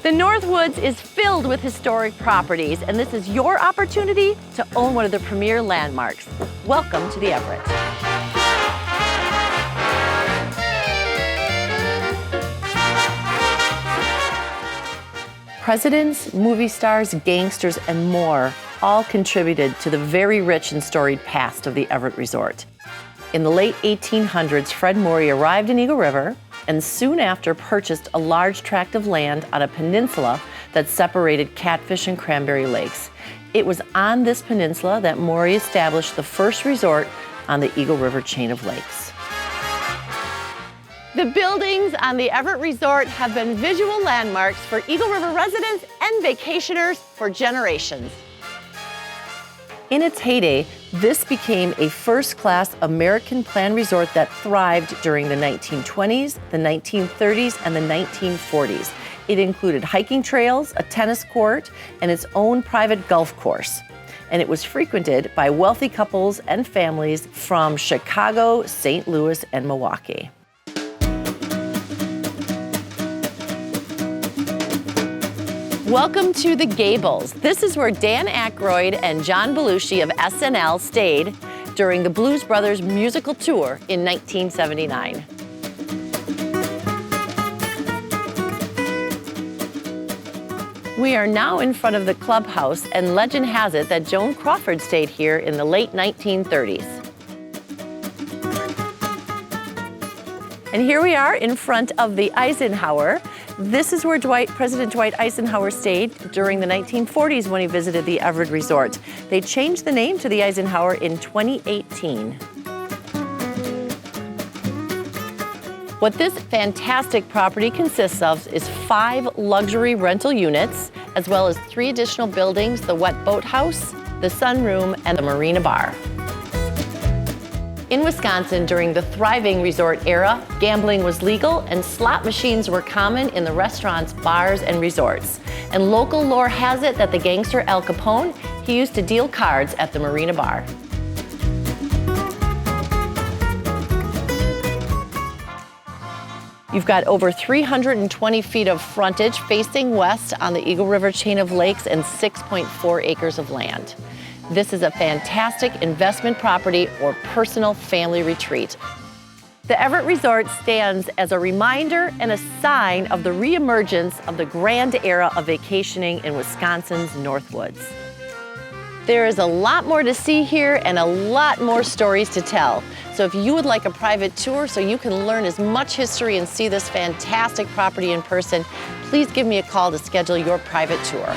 The Northwoods is filled with historic properties, and this is your opportunity to own one of the premier landmarks. Welcome to the Everett. Presidents, movie stars, gangsters, and more all contributed to the very rich and storied past of the Everett Resort. In the late 1800s, Fred Morey arrived in Eagle River and soon after purchased a large tract of land on a peninsula that separated Catfish and Cranberry Lakes. It was on this peninsula that Morey established the first resort on the Eagle River chain of lakes. The buildings on the Everett Resort have been visual landmarks for Eagle River residents and vacationers for generations. In its heyday, this became a first-class American plan resort that thrived during the 1920s, the 1930s, and the 1940s. It included hiking trails, a tennis court, and its own private golf course. And it was frequented by wealthy couples and families from Chicago, St. Louis, and Milwaukee. Welcome to the Gables. This is where Dan Aykroyd and John Belushi of SNL stayed during the Blues Brothers musical tour in 1979. We are now in front of the clubhouse, and legend has it that Joan Crawford stayed here in the late 1930s. And here we are in front of the Eisenhower. This is where President Dwight Eisenhower stayed during the 1940s when he visited the Everett Resort. They changed the name to the Eisenhower in 2018. What this fantastic property consists of is 5 luxury rental units, as well as 3 additional buildings, the wet boat house, the sunroom, and the marina bar. In Wisconsin, during the thriving resort era, gambling was legal and slot machines were common in the restaurants, bars, and resorts. And local lore has it that the gangster Al Capone, he used to deal cards at the marina bar. You've got over 320 feet of frontage facing west on the Eagle River chain of lakes and 6.4 acres of land. This is a fantastic investment property or personal family retreat. The Everett Resort stands as a reminder and a sign of the reemergence of the grand era of vacationing in Wisconsin's Northwoods. There is a lot more to see here and a lot more stories to tell. So if you would like a private tour so you can learn as much history and see this fantastic property in person, please give me a call to schedule your private tour.